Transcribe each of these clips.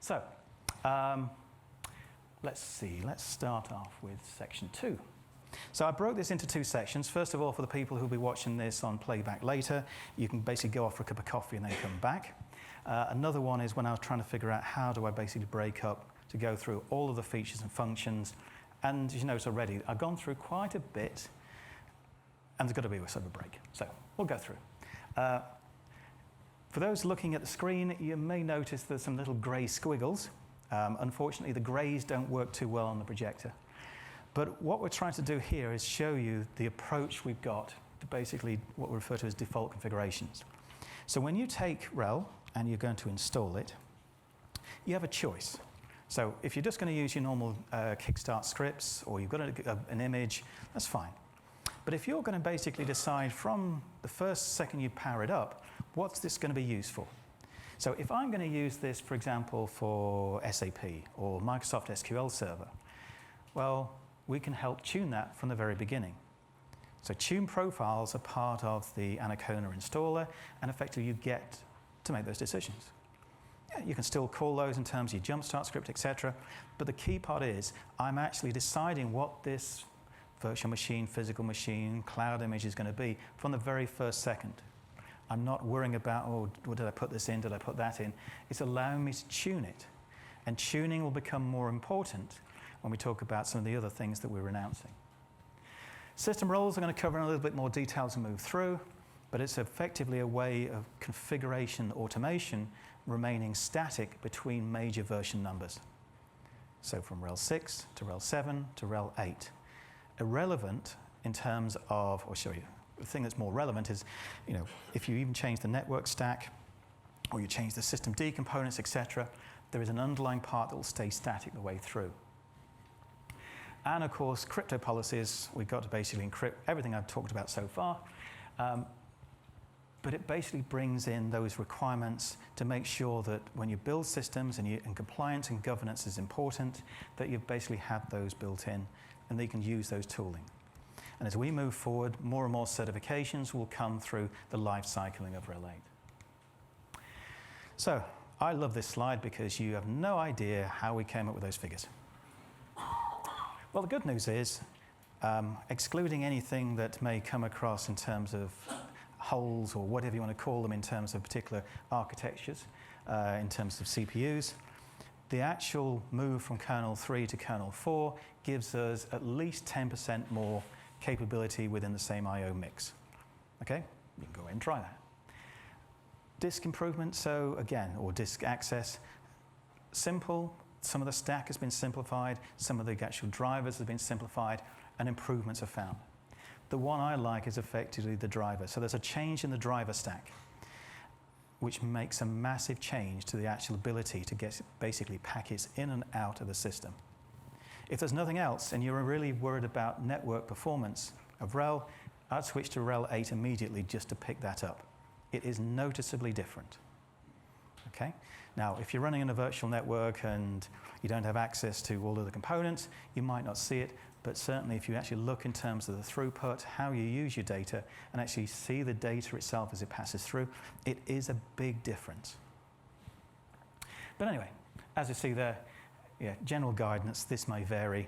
So, let's see, let's start off with section 2. So I broke this into 2 sections. First of all, for the people who'll be watching this on playback later, you can basically go off for a cup of coffee and then come back. Another one is when I was trying to figure out how do I basically break up to go through all of the features and functions. And as you notice already, I've gone through quite a bit, and there's got to be a sort of break. So we'll go through. For those looking at the screen, you may notice there's some little grey squiggles. Unfortunately, the greys don't work too well on the projector. But what we're trying to do here is show you the approach we've got to basically what we refer to as default configurations. So when you take RHEL and you're going to install it, you have a choice. So if you're just going to use your normal kickstart scripts, or you've got an image, that's fine. But if you're going to basically decide from the first second you power it up, what's this going to be used for? So if I'm going to use this, for example, for SAP or Microsoft SQL Server, well, we can help tune that from the very beginning. So tune profiles are part of the Anacona installer, and effectively you get to make those decisions. Yeah, you can still call those in terms of your jumpstart script, etc. But the key part is I'm actually deciding what this virtual machine, physical machine, cloud image is going to be from the very first second. I'm not worrying about, oh, did I put this in, did I put that in? It's allowing me to tune it. And tuning will become more important when we talk about some of the other things that we're announcing. System roles are going to cover in a little bit more detail as we move through, but it's effectively a way of configuration automation remaining static between major version numbers. So from RHEL 6 to RHEL 7 to RHEL 8. Irrelevant in terms of, I'll show you, the thing that's more relevant is, you know, if you even change the network stack or you change the system D components, etc., there is an underlying part that will stay static the way through. And of course, crypto policies, we've got to basically encrypt everything I've talked about so far. But it basically brings in those requirements to make sure that when you build systems and compliance and governance is important, that you basically have those built in and that you can use those tooling. And as we move forward, more and more certifications will come through the life cycling of RHEL 8. So I love this slide because you have no idea how we came up with those figures. Well, the good news is, excluding anything that may come across in terms of holes or whatever you want to call them in terms of particular architectures, in terms of CPUs, the actual move from kernel 3 to kernel 4 gives us at least 10% more capability within the same I/O mix. Okay, you can go ahead and try that. Disk improvement, so again, or disk access, simple. Some of the stack has been simplified, some of the actual drivers have been simplified, and improvements are found. The one I like is effectively the driver. So there's a change in the driver stack, which makes a massive change to the actual ability to get basically packets in and out of the system. If there's nothing else, and you're really worried about network performance of RHEL, I'd switch to RHEL 8 immediately just to pick that up. It is noticeably different. Okay? Now, if you're running in a virtual network and you don't have access to all of the components, you might not see it, but certainly if you actually look in terms of the throughput, how you use your data, and actually see the data itself as it passes through, it is a big difference. But anyway, as you see there, yeah, general guidance, this may vary.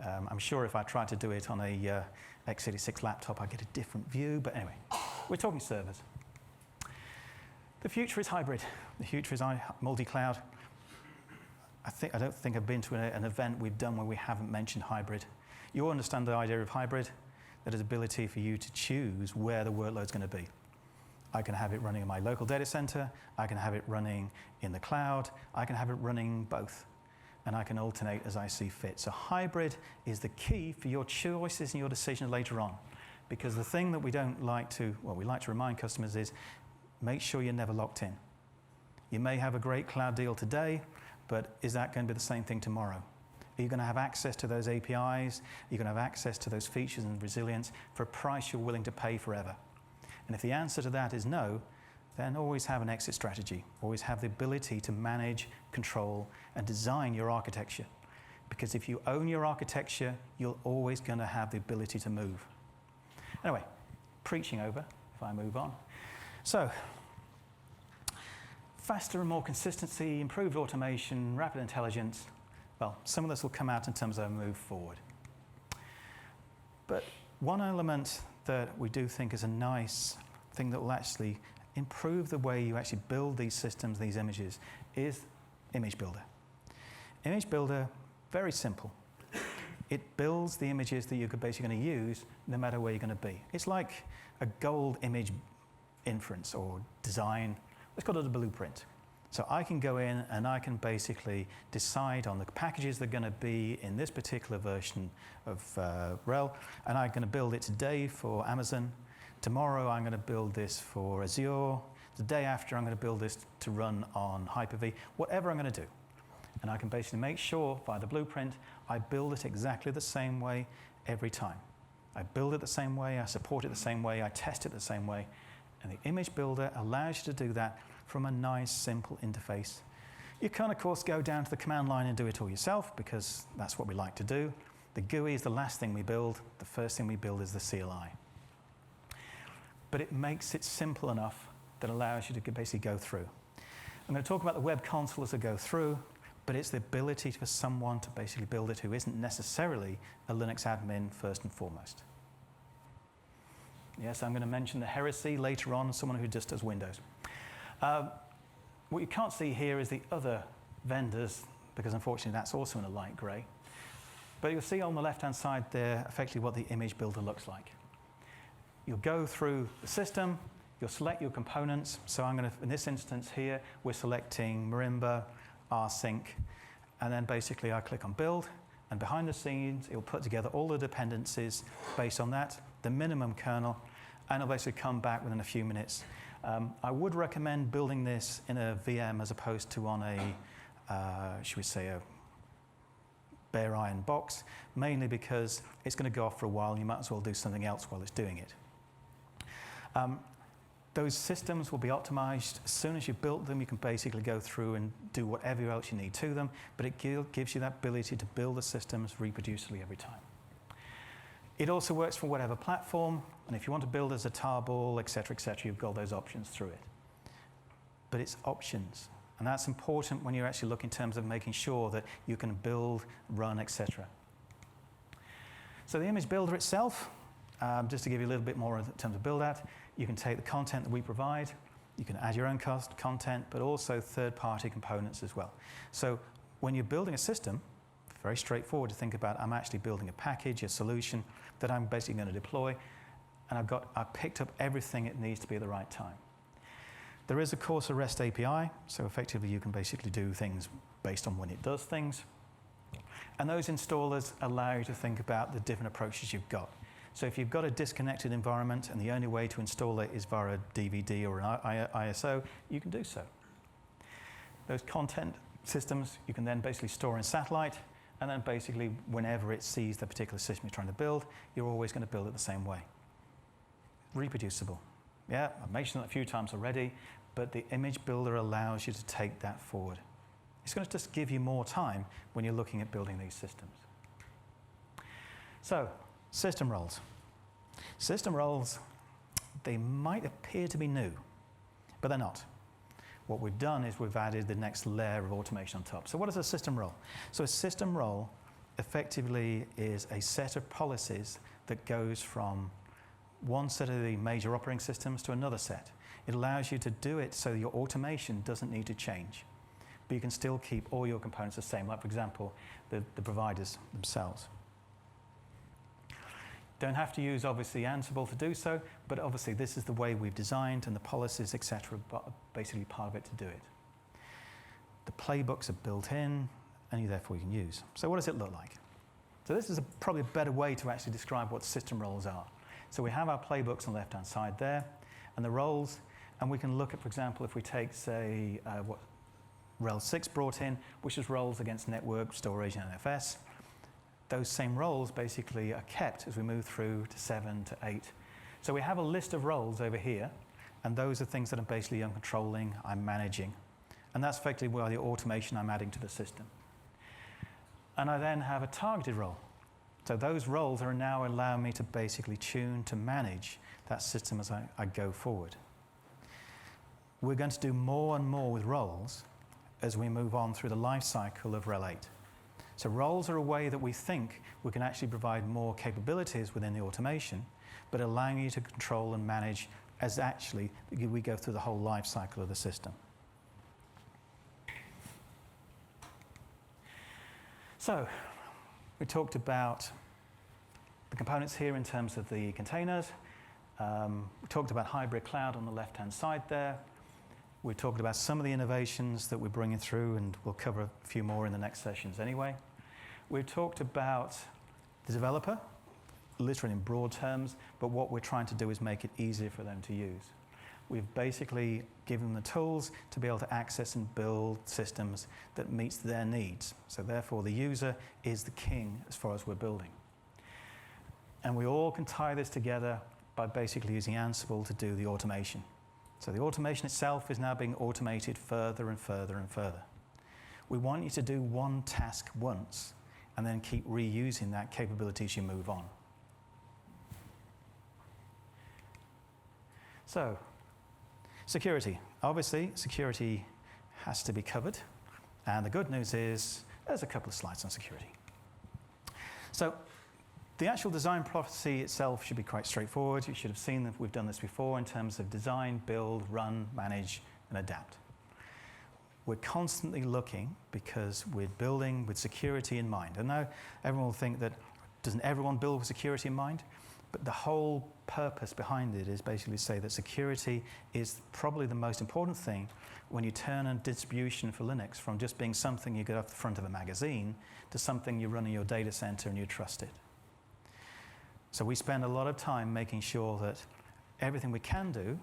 I'm sure if I tried to do it on a x86 laptop, I'd get a different view, but anyway, we're talking servers. The future is hybrid. The future is multi-cloud. I don't think I've been to an event we've done where we haven't mentioned hybrid. You all understand the idea of hybrid, that is ability for you to choose where the workload's going to be. I can have it running in my local data center, I can have it running in the cloud, I can have it running both, and I can alternate as I see fit. So hybrid is the key for your choices and your decisions later on. Because the thing that we don't like to, well, we like to remind customers is, make sure you're never locked in. You may have a great cloud deal today, but is that going to be the same thing tomorrow? Are you going to have access to those APIs? Are you going to have access to those features and resilience for a price you're willing to pay forever? And if the answer to that is no, then always have an exit strategy. Always have the ability to manage, control, and design your architecture. Because if you own your architecture, you're always going to have the ability to move. Anyway, preaching over, if I move on. So, faster and more consistency, improved automation, rapid intelligence. Well, some of this will come out in terms of a move forward. But one element that we do think is a nice thing that will actually improve the way you actually build these systems, these images, is Image Builder. Image Builder, very simple. It builds the images that you're basically going to use no matter where you're going to be. It's like a gold image inference or design. Let's call it a blueprint. So I can go in and I can basically decide on the packages that are going to be in this particular version of RHEL, and I'm going to build it today for Amazon. Tomorrow I'm going to build this for Azure. The day after I'm going to build this to run on Hyper-V, whatever I'm going to do. And I can basically make sure via the blueprint I build it exactly the same way every time. I build it the same way, I support it the same way, I test it the same way. And the image builder allows you to do that from a nice, simple interface. You can, of course, go down to the command line and do it all yourself, because that's what we like to do. The GUI is the last thing we build. The first thing we build is the CLI. But it makes it simple enough that allows you to basically go through. I'm going to talk about the web console as I go through, but it's the ability for someone to basically build it who isn't necessarily a Linux admin first and foremost. Yes, I'm going to mention the heresy later on, someone who just does Windows. What you can't see here is the other vendors, because unfortunately that's also in a light grey. But you'll see on the left-hand side there effectively what the image builder looks like. You'll go through the system, you'll select your components. So I'm going to, in this instance here, we're selecting Marimba, rsync, and then basically I click on build, and behind the scenes it'll put together all the dependencies based on that, the minimum kernel, and it'll basically come back within a few minutes. I would recommend building this in a VM as opposed to on a, should we say, a bare iron box, mainly because it's going to go off for a while and you might as well do something else while it's doing it. Those systems will be optimized. As soon as you've built them, you can basically go through and do whatever else you need to them, but it gives you that ability to build the systems reproducibly every time. It also works for whatever platform, and if you want to build as a tarball, etc., you've got those options through it. But it's options, and that's important when you actually look in terms of making sure that you can build, run, etc. So the image builder itself, just to give you a little bit more in terms of build out, you can take the content that we provide, you can add your own content, but also third-party components as well. So when you're building a system, very straightforward to think about, I'm actually building a package, a solution that I'm basically going to deploy, and I've picked up everything it needs to be at the right time. There is, of course, a REST API, so effectively you can basically do things based on when it does things. And those installers allow you to think about the different approaches you've got. So if you've got a disconnected environment and the only way to install it is via a DVD or an ISO, you can do so. Those content systems you can then basically store in satellite, and then basically whenever it sees the particular system you're trying to build, you're always going to build it the same way. Reproducible. Yeah, I've mentioned that a few times already, but the image builder allows you to take that forward. It's going to just give you more time when you're looking at building these systems. So, system roles. System roles, they might appear to be new, but they're not. What we've done is we've added the next layer of automation on top. So what is a system role? So a system role effectively is a set of policies that goes from one set of the major operating systems to another set. It allows you to do it so your automation doesn't need to change, but you can still keep all your components the same, like for example, the providers themselves. Don't have to use, obviously, Ansible to do so, but obviously this is the way we've designed, and the policies, etc., are basically part of it to do it. The playbooks are built in, and therefore you can use. So what does it look like? So this is probably a better way to actually describe what system roles are. So we have our playbooks on the left-hand side there, and the roles, and we can look at, for example, if we take, say, what RHEL 6 brought in, which is roles against network, storage, and NFS. Those same roles basically are kept as we move through to 7 to 8. So we have a list of roles over here, and those are things that I'm basically controlling, I'm managing. And that's effectively where the automation I'm adding to the system. And I then have a targeted role. So those roles are now allowing me to basically tune to manage that system as I go forward. we're going to do more and more with roles as we move on through the life cycle of RHEL 8. So roles are a way that we think we can actually provide more capabilities within the automation, but allowing you to control and manage as actually we go through the whole life cycle of the system. So we talked about the components here in terms of the containers. We talked about hybrid cloud on the left-hand side there. We talked about some of the innovations that we're bringing through, and we'll cover a few more in the next sessions anyway. We've talked about the developer, literally in broad terms, but what we're trying to do is make it easier for them to use. We've basically given them the tools to be able to access and build systems that meets their needs. So therefore, the user is the king as far as we're building. And we all can tie this together by basically using Ansible to do the automation. So the automation itself is now being automated further and further and further. We want you to do one task once and then keep reusing that capability as you move on. So, security. Obviously, security has to be covered. And the good news is there's a couple of slides on security. So, the actual design process itself should be quite straightforward. You should have seen that we've done this before in terms of design, build, run, manage, and adapt. We're constantly looking because we're building with security in mind. And now everyone will think that, doesn't everyone build with security in mind? But the whole purpose behind it is basically to say that security is probably the most important thing when you turn a distribution for Linux from just being something you get off the front of a magazine to something you run in your data center and you trust it. So we spend a lot of time making sure that everything we can do,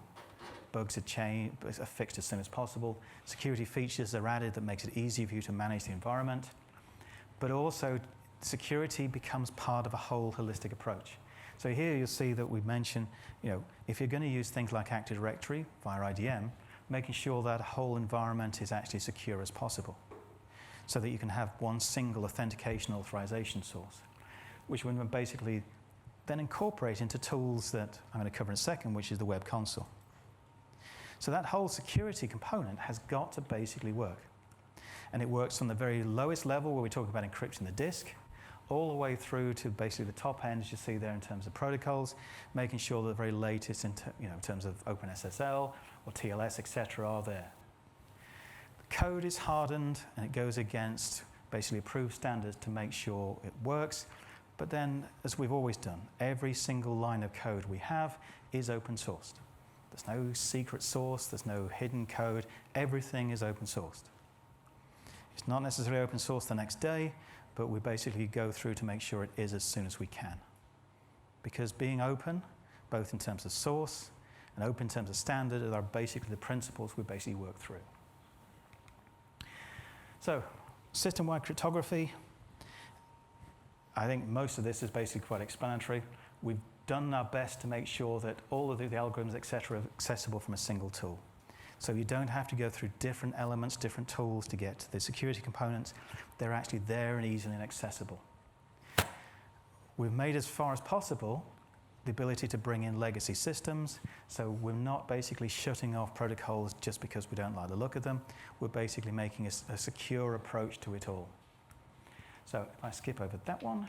bugs are fixed as soon as possible, security features are added that makes it easy for you to manage the environment, but also security becomes part of a whole holistic approach. So here you'll see that we've mentioned, if you're going to use things like Active Directory via IDM, making sure that whole environment is actually secure as possible, so that you can have one single authentication authorization source, which we basically then incorporate into tools that I'm going to cover in a second, which is the web console. So that whole security component has got to basically work. And it works from the very lowest level where we talk about encrypting the disk, all the way through to basically the top end, as you see there in terms of protocols, making sure that the very latest in terms of OpenSSL or TLS, etc., are there. The code is hardened and it goes against basically approved standards to make sure it works. But then, as we've always done, every single line of code we have is open sourced. There's no secret source, there's no hidden code, everything is open sourced. It's not necessarily open source the next day, but we basically go through to make sure it is as soon as we can. Because being open, both in terms of source and open in terms of standard, are basically the principles we basically work through. So, system-wide cryptography. I think most of this is basically quite explanatory. We've done our best to make sure that all of the algorithms, etc., are accessible from a single tool. So you don't have to go through different elements, different tools to get to the security components. They're actually there and easily accessible. We've made as far as possible the ability to bring in legacy systems. So we're not basically shutting off protocols just because we don't like the look of them. We're basically making a secure approach to it all. So if I skip over that one,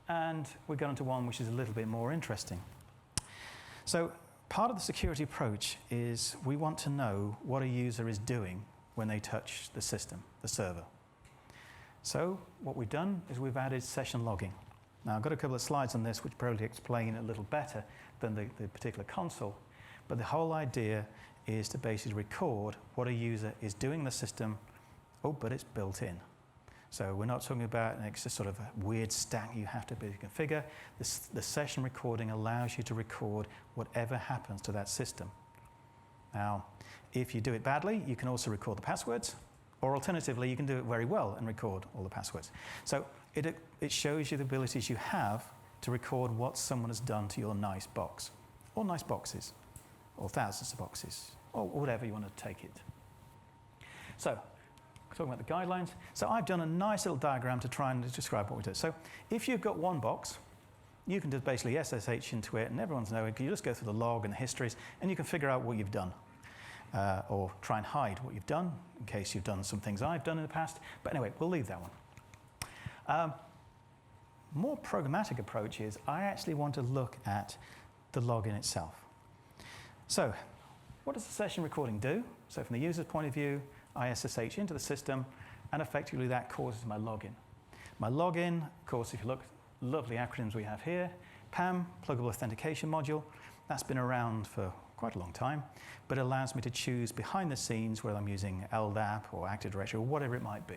and we go into one which is a little bit more interesting. So part of the security approach is we want to know what a user is doing when they touch the system, the server. So what we've done is we've added session logging. Now I've got a couple of slides on this which probably explain it a little better than the particular console, but the whole idea is to basically record what a user is doing in the system, but it's built in. So we're not talking about an extra sort of a weird stack you have to configure. The session recording allows you to record whatever happens to that system. Now, if you do it badly, you can also record the passwords, or alternatively, you can do it very well and record all the passwords. So it shows you the abilities you have to record what someone has done to your nice box, or nice boxes, or thousands of boxes, or whatever you want to take it. So, talking about the guidelines. So I've done a nice little diagram to try and describe what we do. So if you've got one box, you can just basically SSH into it, and everyone's knowing, you just go through the log and the histories, and you can figure out what you've done. or try and hide what you've done in case you've done some things I've done in the past. But anyway, we'll leave that one. More programmatic approach is I actually want to look at the login itself. So what does the session recording do? So from the user's point of view, I SSH into the system, and effectively that causes my login. My login, of course, if you look, lovely acronyms we have here, PAM, Pluggable Authentication Module, that's been around for quite a long time, but it allows me to choose behind the scenes whether I'm using LDAP or Active Directory or whatever it might be.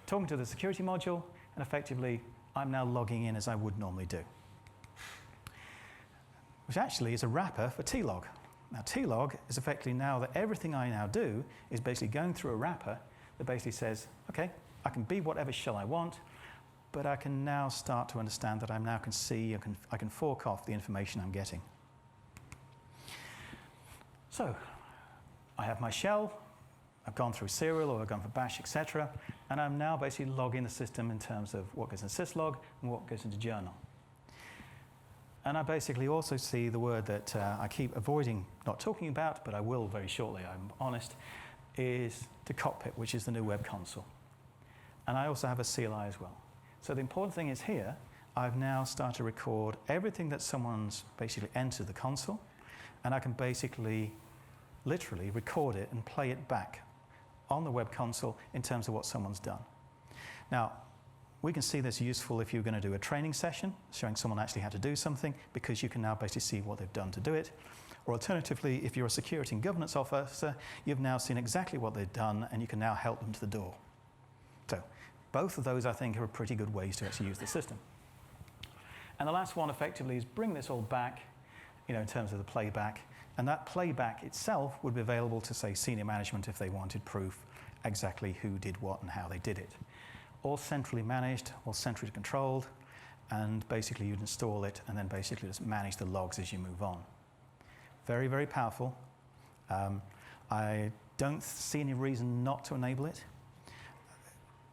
Talking to the security module, and effectively I'm now logging in as I would normally do, which actually is a wrapper for tlog. Now tlog is effectively now that everything I now do is basically going through a wrapper that basically says, okay, I can be whatever shell I want, but I can now start to understand that I now can see, I can fork off the information I'm getting. So I have my shell, I've gone through serial or I've gone for bash, etc. And I'm now basically logging the system in terms of what goes in syslog and what goes into journal. And I basically also see the word that I keep avoiding not talking about, but I will very shortly, I'm honest, is to cockpit, which is the new web console. And I also have a CLI as well. So the important thing is here, I've now started to record everything that someone's basically entered the console, and I can basically, literally record it and play it back on the web console in terms of what someone's done. Now, we can see this useful if you're going to do a training session, showing someone actually how to do something, because you can now basically see what they've done to do it. Or alternatively, if you're a security and governance officer, you've now seen exactly what they've done, and you can now help them to the door. So both of those, I think, are pretty good ways to actually use the system. And the last one, effectively, is bring this all back, in terms of the playback. And that playback itself would be available to, say, senior management if they wanted proof exactly who did what and how they did it. All centrally managed, all centrally controlled, and basically you'd install it and then basically just manage the logs as you move on. Very, very powerful. I don't see any reason not to enable it.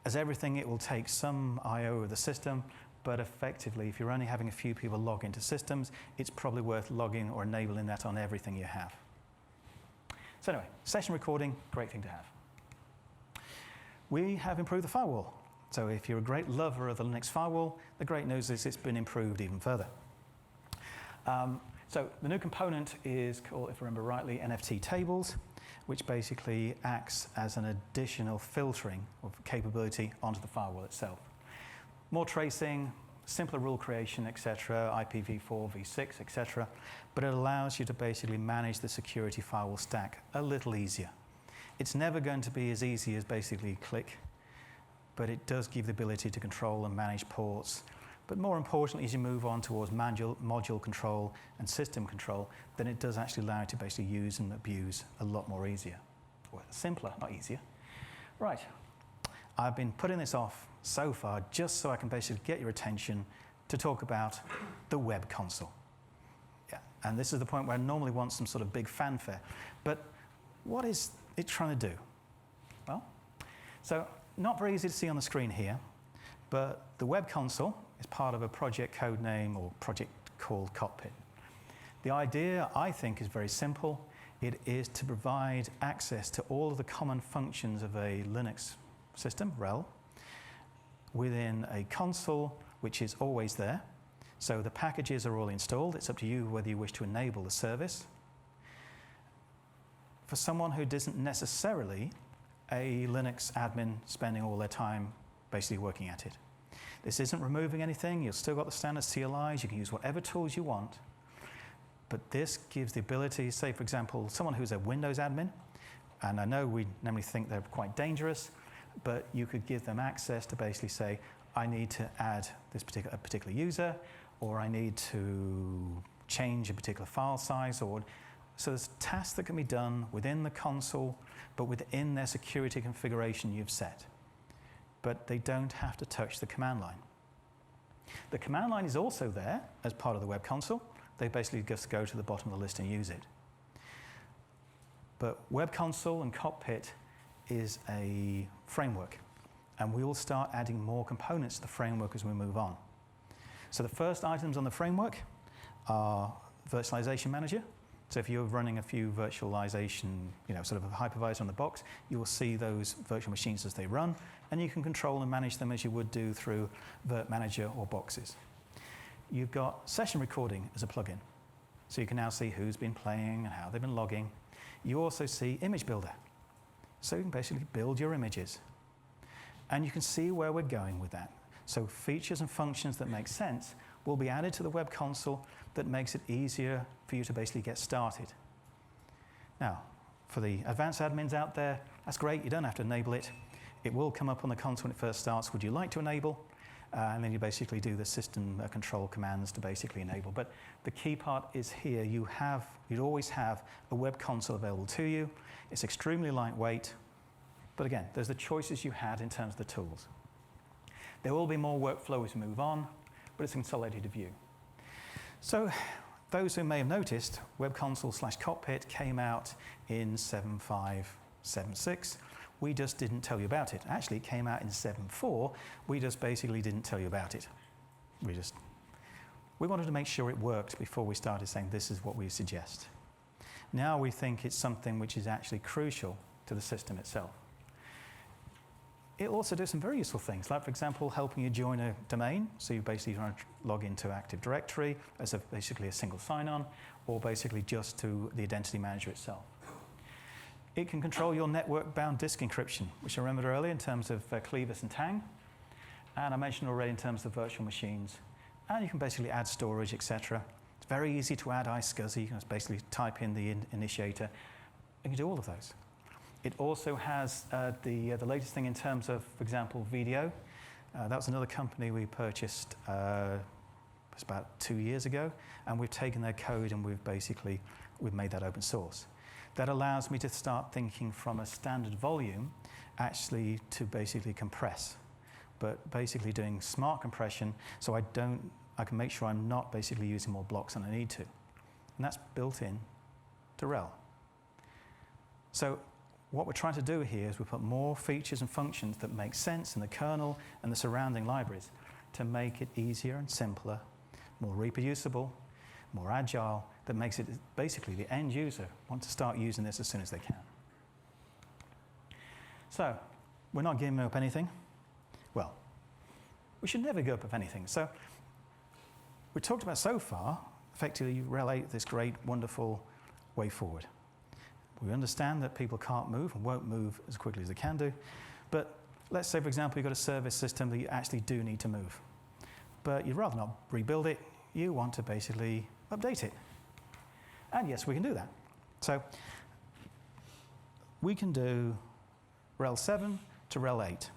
As everything, it will take some I/O of the system, but effectively, if you're only having a few people log into systems, it's probably worth logging or enabling that on everything you have. So anyway, session recording, great thing to have. We have improved the firewall. So if you're a great lover of the Linux firewall, the great news is it's been improved even further. So the new component is called, if I remember rightly, NFT tables, which basically acts as an additional filtering of capability onto the firewall itself. More tracing, simpler rule creation, etc., IPv4, v6, etc., but it allows you to basically manage the security firewall stack a little easier. It's never going to be as easy as basically click, but it does give the ability to control and manage ports. But more importantly, as you move on towards module control and system control, then it does actually allow you to basically use and abuse a lot more easier. Or simpler, not easier. Right. I've been putting this off so far just so I can basically get your attention to talk about the web console. Yeah. And this is the point where I normally want some sort of big fanfare. But what is it trying to do? Well, so not very easy to see on the screen here, but the web console is part of a project code name or project called Cockpit. The idea, I think, is very simple. It is to provide access to all of the common functions of a Linux system, RHEL, within a console which is always there. So the packages are all installed. It's up to you whether you wish to enable the service. For someone who isn't necessarily a Linux admin spending all their time basically working at it. This isn't removing anything. You've still got the standard CLIs. You can use whatever tools you want. But this gives the ability, say, for example, someone who's a Windows admin, and I know we normally think they're quite dangerous, but you could give them access to basically say, I need to add this particular user, or I need to change a particular file size, or so there's tasks that can be done within the console, but within their security configuration you've set. But they don't have to touch the command line. The command line is also there as part of the web console. They basically just go to the bottom of the list and use it. But web console and Cockpit is a framework, and we will start adding more components to the framework as we move on. So the first items on the framework are virtualization manager, So if you're running a few virtualization, sort of a hypervisor on the box, you will see those virtual machines as they run, and you can control and manage them as you would do through Virt Manager or boxes. You've got session recording as a plugin. So you can now see who's been playing and how they've been logging. You also see Image Builder. So you can basically build your images. And you can see where we're going with that. So features and functions that make sense will be added to the web console that makes it easier for you to basically get started. Now, for the advanced admins out there, that's great. You don't have to enable it. It will come up on the console when it first starts. Would you like to enable? And then you basically do the system control commands to basically enable. But the key part is here. You'd always have a web console available to you. It's extremely lightweight. But again, there's the choices you had in terms of the tools. There will be more workflow as we move on, but it's a consolidated view. So those who may have noticed, Web Console/Cockpit came out in 7.5, 7.6. We just didn't tell you about it. Actually, it came out in 7.4. We just basically didn't tell you about it. We wanted to make sure it worked before we started saying this is what we suggest. Now we think it's something which is actually crucial to the system itself. It'll also do some very useful things, like, for example, helping you join a domain. So you basically want to log into Active Directory as basically a single sign-on, or basically just to the identity manager itself. It can control your network-bound disk encryption, which I remembered earlier in terms of Clevis and Tang. And I mentioned already in terms of virtual machines. And you can basically add storage, etc. It's very easy to add iSCSI. You can just basically type in the initiator. You can do all of those. It also has the latest thing in terms of, for example, video. That was another company we purchased it's about 2 years ago, and we've taken their code and we've made that open source. That allows me to start thinking from a standard volume, actually to basically compress, but basically doing smart compression, so I can make sure I'm not basically using more blocks than I need to, and that's built in to RHEL. So what we're trying to do here is we put more features and functions that make sense in the kernel and the surrounding libraries to make it easier and simpler, more reproducible, more agile, that makes it basically the end user want to start using this as soon as they can. So we're not giving up anything. Well, we should never give up of anything. So we talked about so far, effectively, RHEL 8, this great, wonderful way forward. We understand that people can't move and won't move as quickly as they can do. But let's say, for example, you've got a service system that you actually do need to move. But you'd rather not rebuild it. You want to basically update it. And yes, we can do that. So we can do RHEL 7 to RHEL 8.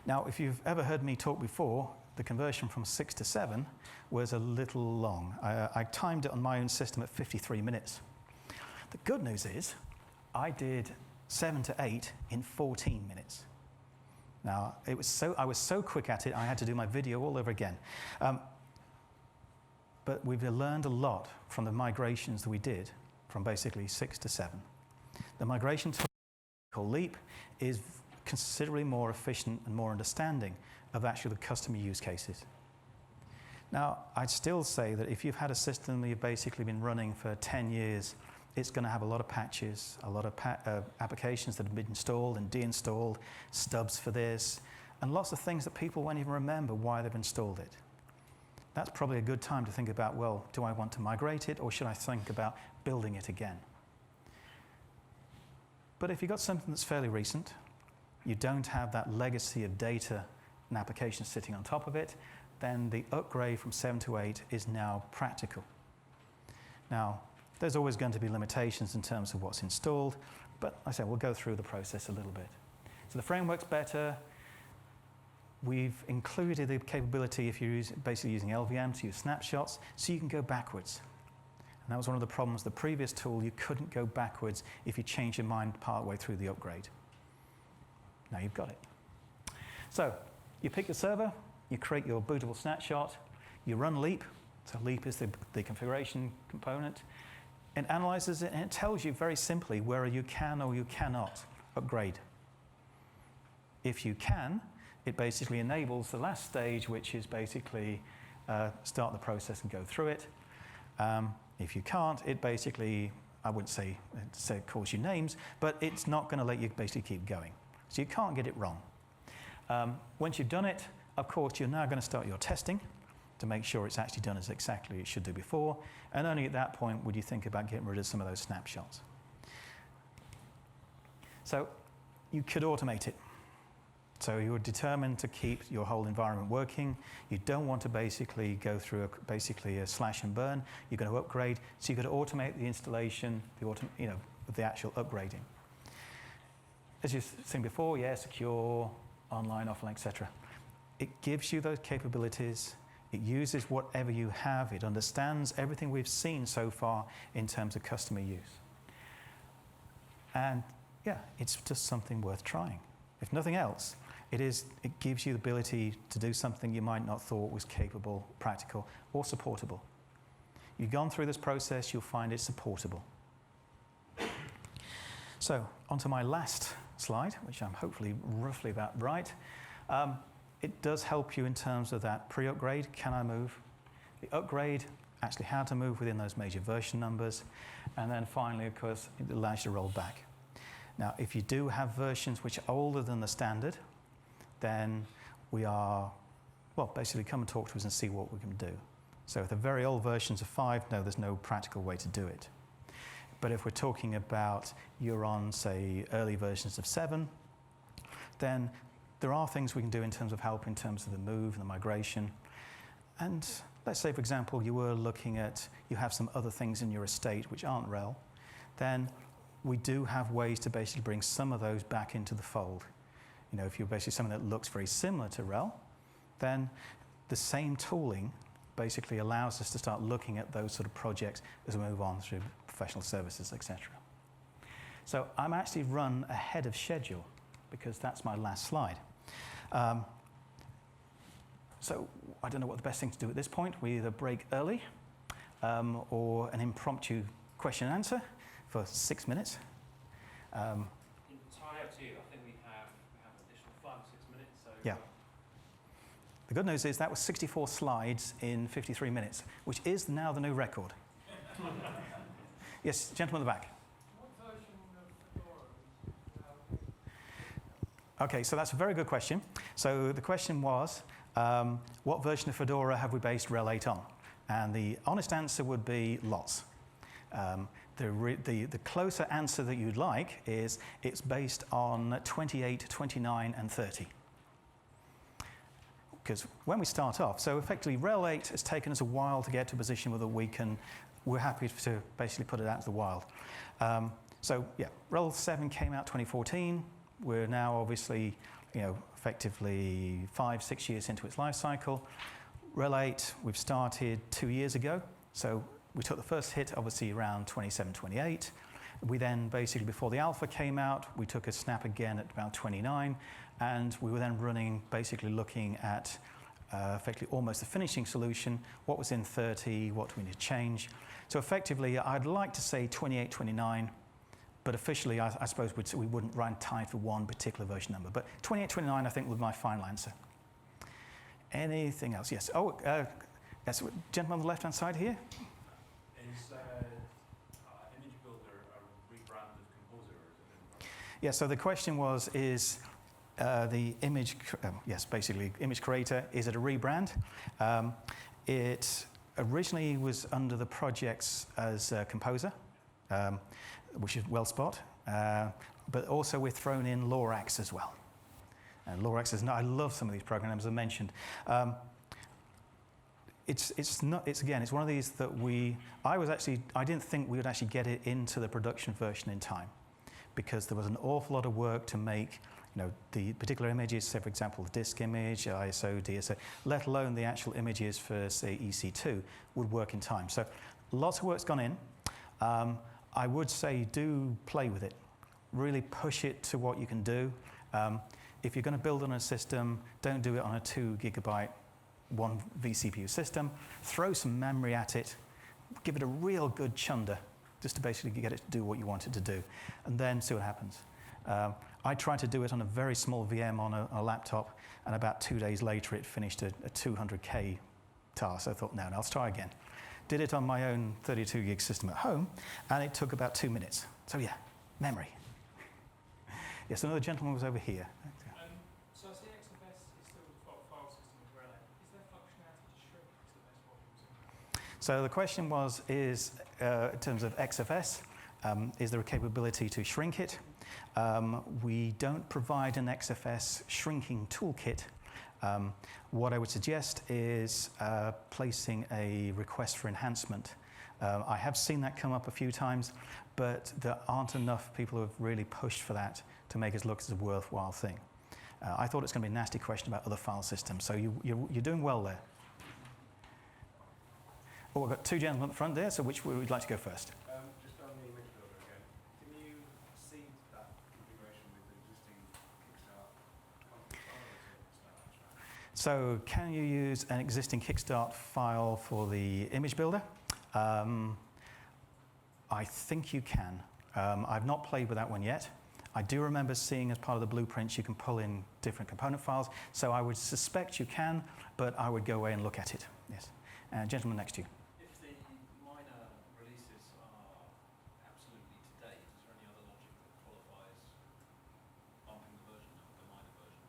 Now, if you've ever heard me talk before, the conversion from 6 to 7 was a little long. I timed it on my own system at 53 minutes. The good news is I did 7 to 8 in 14 minutes. Now, I was so quick at it, I had to do my video all over again. But we've learned a lot from the migrations that we did from basically 6 to 7. The migration tool called Leap is considerably more efficient and more understanding of actually the customer use cases. Now, I'd still say that if you've had a system that you've basically been running for 10 years, it's going to have a lot of patches, a lot of applications that have been installed and deinstalled, stubs for this, and lots of things that people won't even remember why they've installed it. That's probably a good time to think about, well, do I want to migrate it, or should I think about building it again? But if you've got something that's fairly recent, you don't have that legacy of data and applications sitting on top of it, then the upgrade from 7 to 8 is now practical. Now, there's always going to be limitations in terms of what's installed, but like I said, we'll go through the process a little bit. So the framework's better. We've included the capability, if you're basically using LVM, to use snapshots, so you can go backwards. And that was one of the problems. The previous tool, you couldn't go backwards if you changed your mind partway through the upgrade. Now you've got it. So you pick your server, you create your bootable snapshot, you run Leap. So Leap is the configuration component. It analyzes it and it tells you very simply whether you can or you cannot upgrade. If you can, it basically enables the last stage, which is basically start the process and go through it. If you can't, it basically, I wouldn't say it calls you names, but it's not going to let you basically keep going. So you can't get it wrong. Once you've done it, of course, you're now going to start your testing to make sure it's actually done as exactly it should do before, and only at that point would you think about getting rid of some of those snapshots. So you could automate it. So you're determined to keep your whole environment working. You don't want to basically go through a slash and burn. You're going to upgrade, so you've got to automate the installation, the actual upgrading. As you've seen before, yeah, secure, online, offline, etc. It gives you those capabilities. It uses whatever you have. It understands everything we've seen so far in terms of customer use. And yeah, it's just something worth trying. If nothing else, it gives you the ability to do something you might not thought was capable, practical, or supportable. You've gone through this process, you'll find it supportable. So, onto my last slide, which I'm hopefully roughly about right. It does help you in terms of that pre-upgrade, can I move? The upgrade, actually how to move within those major version numbers. And then finally, of course, it allows you to roll back. Now, if you do have versions which are older than the standard, then basically come and talk to us and see what we can do. So if the very old versions of 5, no, there's no practical way to do it. But if we're talking about you're on, say, early versions of 7, then there are things we can do in terms of help, in terms of the move, the migration. And let's say, for example, you were looking at, you have some other things in your estate which aren't RHEL, then we do have ways to basically bring some of those back into the fold. If you're basically something that looks very similar to RHEL, then the same tooling basically allows us to start looking at those sort of projects as we move on through professional services, etc. So I'm actually run ahead of schedule because that's my last slide. So I don't know what the best thing to do at this point. We either break early or an impromptu question and answer for 6 minutes. Entirely up to you. I think we have additional 5 or 6 minutes. So yeah. The good news is that was 64 slides in 53 minutes, which is now the new record. Yes, gentleman in the back. What version of Fedora? Okay, so that's a very good question. So the question was, what version of Fedora have we based RHEL 8 on? And the honest answer would be lots. The closer answer that you'd like is it's based on 28, 29, and 30. Because when we start off, so effectively RHEL 8 has taken us a while to get to a position where we're happy to basically put it out to the wild. So yeah, RHEL 7 came out 2014. We're now obviously, effectively 5-6 years into its life cycle. RHEL 8 we've started 2 years ago. So we took the first hit obviously around 27, 28. We then basically, before the alpha came out, we took a snap again at about 29, and we were then running, basically looking at effectively almost the finishing solution, what was in 30, what do we need to change. So effectively, I'd like to say 28, 29, but officially, I suppose we wouldn't run tied for one particular version number. But 28, 29, I think, was my final answer. Anything else? Yes. Oh, yes, gentleman on the left-hand side here. Is Image Builder a rebranded Composer? Yeah, so the question was, is the image, yes, basically, Image Creator, is it a rebrand? It originally was under the projects as Composer, which is WellSpot, but also we've thrown in Lorax as well. And Lorax is, I love some of these programs I mentioned. It's one of these that I didn't think we would actually get it into the production version in time, because there was an awful lot of work to make, the particular images, say for example, the disk image, ISO, DSO, let alone the actual images for, say, EC2 would work in time. So lots of work's gone in. I would say do play with it. Really push it to what you can do. If you're going to build on a system, don't do it on a 2 GB, 1 vCPU system. Throw some memory at it. Give it a real good chunder, just to basically get it to do what you want it to do, and then see what happens. I tried to do it on a very small VM on a laptop, and about 2 days later it finished a 200K task. So I thought, no, I'll try again. did it on my own 32 gig system at home, and it took about 2 minutes. So yeah, memory. Yes, another gentleman was over here. So I see XFS is still the file system of RHEL. Is there functionality to shrink XFS volumes? So the question was, in terms of XFS, is there a capability to shrink it? We don't provide an XFS shrinking toolkit. What I would suggest is placing a request for enhancement. I have seen that come up a few times, but there aren't enough people who have really pushed for that to make it look as a worthwhile thing. I thought it's going to be a nasty question about other file systems, so you're doing well there. Oh, we've got two gentlemen at the front there, so which would like to go first? Just on the image builder again, can you seed that configuration with the existing Kickstart file? So can you use an existing Kickstart file for the image builder? I think you can. I've not played with that one yet. I do remember seeing as part of the blueprints you can pull in different component files, so I would suspect you can, but I would go away and look at it. Yes. Gentleman next to you. If the minor releases are absolutely to date, is there any other logic that qualifies bumping the version of the minor version?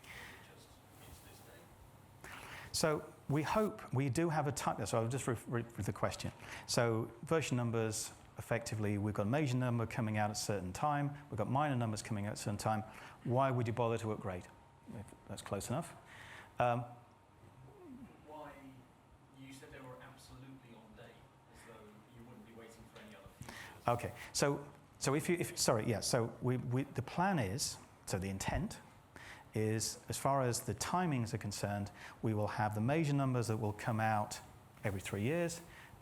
Or is it just, it's this date? So we hope, we do have a type, so I'll just read the question. So version numbers, effectively, we've got a major number coming out at a certain time, we've got minor numbers coming out at a certain time. Why would you bother to upgrade? If that's close enough. Why, you said they were absolutely on date, as though you wouldn't be waiting for any other features. Okay, so the plan is, so the intent is, as far as the timings are concerned, we will have the major numbers that will come out every 3 years,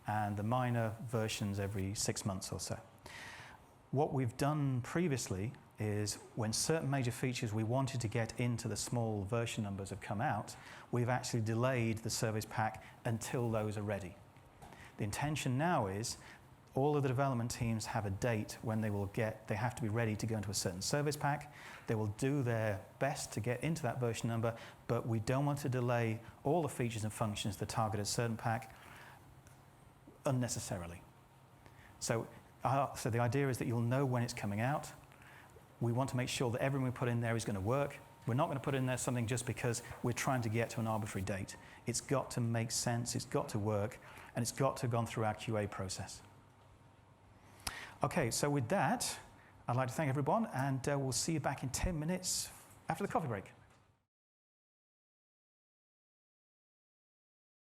and the minor versions every 6 months or so. What we've done previously is when certain major features we wanted to get into the small version numbers have come out, we've actually delayed the service pack until those are ready. The intention now is all of the development teams have a date when they have to be ready to go into a certain service pack. They will do their best to get into that version number, but we don't want to delay all the features and functions that target a certain pack unnecessarily. So the idea is that you'll know when it's coming out. We want to make sure that everything we put in there is going to work. We're not going to put in there something just because we're trying to get to an arbitrary date. It's got to make sense, it's got to work, and it's got to have gone through our QA process. Okay, so with that, I'd like to thank everyone, and we'll see you back in 10 minutes after the coffee break.